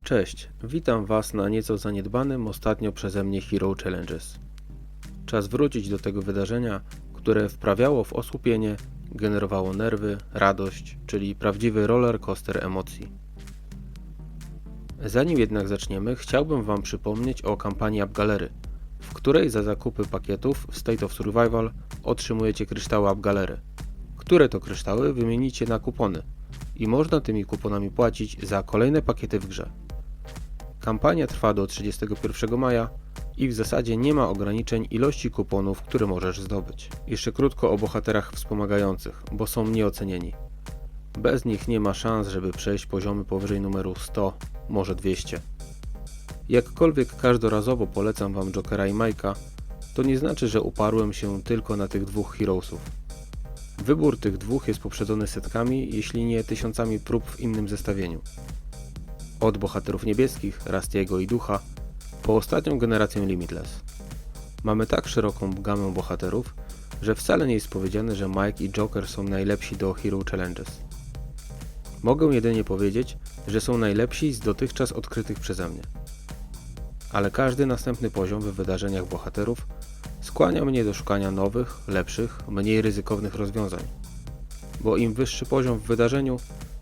Cześć, witam Was na nieco zaniedbanym ostatnio przeze mnie Hero Challenges. Czas wrócić do tego wydarzenia, które wprawiało w osłupienie, generowało nerwy, radość, czyli prawdziwy roller coaster emocji. Zanim jednak zaczniemy, chciałbym Wam przypomnieć o kampanii AppGalery, w której za zakupy pakietów w State of Survival otrzymujecie kryształy AppGalery, które to kryształy wymienicie na kupony i można tymi kuponami płacić za kolejne pakiety w grze. Kampania trwa do 31 maja i w zasadzie nie ma ograniczeń ilości kuponów, które możesz zdobyć. Jeszcze krótko o bohaterach wspomagających, bo są nieocenieni. Bez nich nie ma szans, żeby przejść poziomy powyżej numeru 100, może 200. Jakkolwiek każdorazowo polecam Wam Jokera i Mike'a, to nie znaczy, że uparłem się tylko na tych dwóch heroesów. Wybór tych dwóch jest poprzedzony setkami, jeśli nie tysiącami prób w innym zestawieniu. Od bohaterów niebieskich, Rusty'ego i Ducha, po ostatnią generację Limitless. Mamy tak szeroką gamę bohaterów, że wcale nie jest powiedziane, że Mike i Joker są najlepsi do Hero Challenges. Mogę jedynie powiedzieć, że są najlepsi z dotychczas odkrytych przeze mnie. Ale każdy następny poziom w wydarzeniach bohaterów skłania mnie do szukania nowych, lepszych, mniej ryzykownych rozwiązań. Bo im wyższy poziom w wydarzeniu,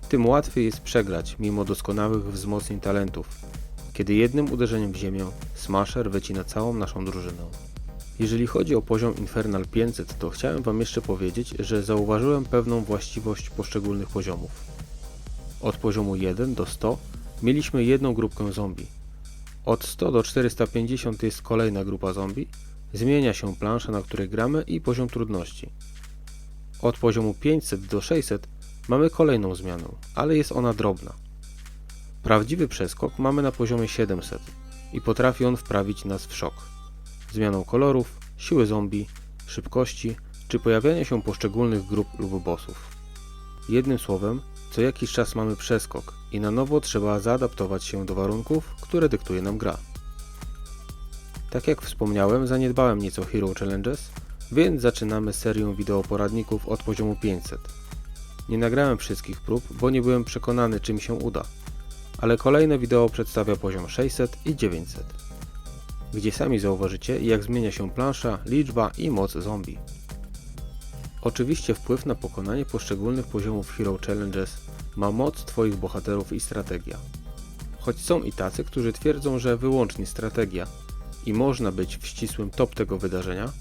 tym łatwiej jest przegrać mimo doskonałych wzmocnień talentów, kiedy jednym uderzeniem w ziemię Smasher wycina całą naszą drużynę. Jeżeli chodzi o poziom Infernal 500, to chciałem Wam jeszcze powiedzieć, że zauważyłem pewną właściwość poszczególnych poziomów. Od poziomu 1 do 100 mieliśmy jedną grupkę zombie. Od 100 do 450 jest kolejna grupa zombie, zmienia się plansza, na której gramy i poziom trudności. Od poziomu 500 do 600 mamy kolejną zmianę, ale jest ona drobna. Prawdziwy przeskok mamy na poziomie 700 i potrafi on wprawić nas w szok. Zmianą kolorów, siły zombie, szybkości czy pojawiania się poszczególnych grup lub bossów. Jednym słowem, co jakiś czas mamy przeskok i na nowo trzeba zaadaptować się do warunków, które dyktuje nam gra. Tak jak wspomniałem, zaniedbałem nieco Hero Challenges, więc zaczynamy serię wideoporadników od poziomu 500. Nie nagrałem wszystkich prób, bo nie byłem przekonany, czy mi się uda, ale kolejne wideo przedstawia poziom 600 i 900, gdzie sami zauważycie, jak zmienia się plansza, liczba i moc zombie. Oczywiście wpływ na pokonanie poszczególnych poziomów Hero Challenges ma moc Twoich bohaterów i strategia. Choć są i tacy, którzy twierdzą, że wyłącznie strategia i można być w ścisłym top tego wydarzenia,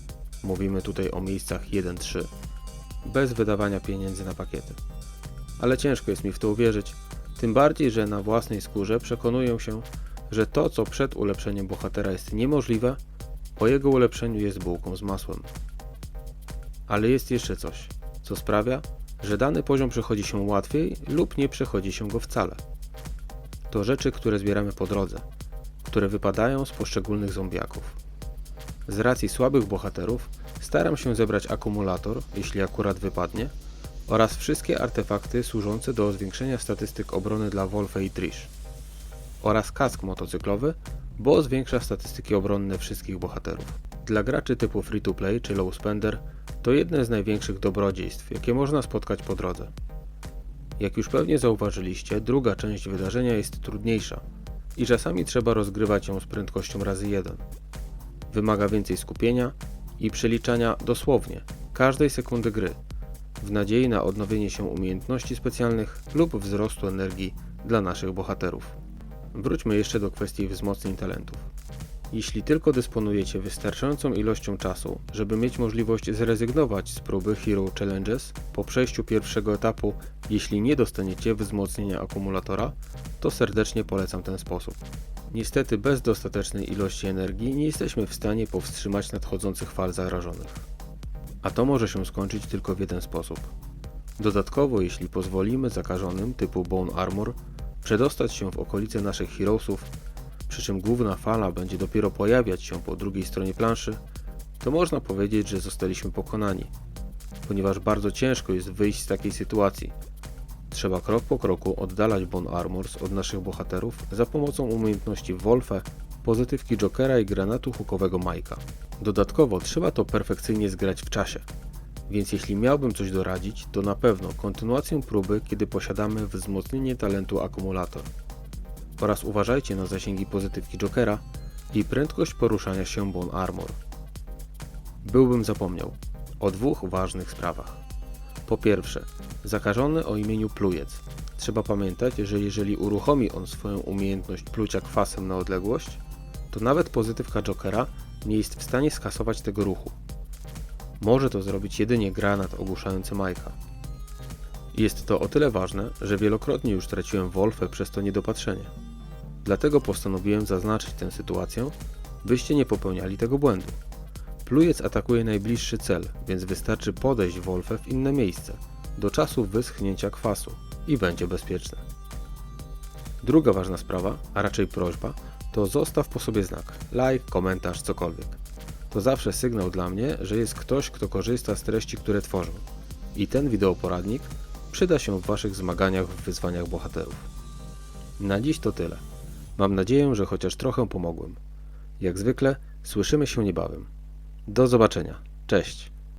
mówimy tutaj o miejscach 1-3, bez wydawania pieniędzy na pakiety. Ale ciężko jest mi w to uwierzyć, tym bardziej, że na własnej skórze przekonuję się, że to, co przed ulepszeniem bohatera jest niemożliwe, po jego ulepszeniu jest bułką z masłem. Ale jest jeszcze coś, co sprawia, że dany poziom przechodzi się łatwiej lub nie przechodzi się go wcale. To rzeczy, które zbieramy po drodze, które wypadają z poszczególnych zombiaków. Z racji słabych bohaterów staram się zebrać akumulator, jeśli akurat wypadnie, oraz wszystkie artefakty służące do zwiększenia statystyk obrony dla Wolfa i Trish. Oraz kask motocyklowy, bo zwiększa statystyki obronne wszystkich bohaterów. Dla graczy typu free to play czy low spender to jedne z największych dobrodziejstw, jakie można spotkać po drodze. Jak już pewnie zauważyliście, druga część wydarzenia jest trudniejsza i czasami trzeba rozgrywać ją z prędkością razy 1. Wymaga więcej skupienia i przeliczania dosłownie każdej sekundy gry, w nadziei na odnowienie się umiejętności specjalnych lub wzrostu energii dla naszych bohaterów. Wróćmy jeszcze do kwestii wzmocnień talentów. Jeśli tylko dysponujecie wystarczającą ilością czasu, żeby mieć możliwość zrezygnować z próby Hero Challenges po przejściu pierwszego etapu, jeśli nie dostaniecie wzmocnienia akumulatora, to serdecznie polecam ten sposób. Niestety bez dostatecznej ilości energii nie jesteśmy w stanie powstrzymać nadchodzących fal zarażonych. A to może się skończyć tylko w jeden sposób. Dodatkowo, jeśli pozwolimy zakażonym typu Bone Armor przedostać się w okolice naszych heroesów, przy czym główna fala będzie dopiero pojawiać się po drugiej stronie planszy, to można powiedzieć, że zostaliśmy pokonani, ponieważ bardzo ciężko jest wyjść z takiej sytuacji. Trzeba krok po kroku oddalać Bone Armors od naszych bohaterów za pomocą umiejętności Wolfa, pozytywki Jokera i granatu hukowego Mike'a. Dodatkowo trzeba to perfekcyjnie zgrać w czasie, więc jeśli miałbym coś doradzić, to na pewno kontynuację próby, kiedy posiadamy wzmocnienie talentu akumulator. oraz uważajcie na zasięgi pozytywki Jokera i prędkość poruszania się Bone Armor. Byłbym zapomniał o dwóch ważnych sprawach. Po pierwsze, zakażony o imieniu Plujec. Trzeba pamiętać, że jeżeli uruchomi on swoją umiejętność plucia kwasem na odległość, to nawet pozytywka Jokera nie jest w stanie skasować tego ruchu. Może to zrobić jedynie granat ogłuszający Majka. Jest to o tyle ważne, że wielokrotnie już traciłem Wolfę przez to niedopatrzenie. Dlatego postanowiłem zaznaczyć tę sytuację, byście nie popełniali tego błędu. Plujec atakuje najbliższy cel, więc wystarczy podejść Wolfę w inne miejsce, do czasu wyschnięcia kwasu i będzie bezpieczne. Druga ważna sprawa, a raczej prośba, to zostaw po sobie znak, like, komentarz, cokolwiek. To zawsze sygnał dla mnie, że jest ktoś, kto korzysta z treści, które tworzę. I ten wideoporadnik przyda się w Waszych zmaganiach w wyzwaniach bohaterów. Na dziś to tyle. Mam nadzieję, że chociaż trochę pomogłem. Jak zwykle, słyszymy się niebawem. Do zobaczenia. Cześć.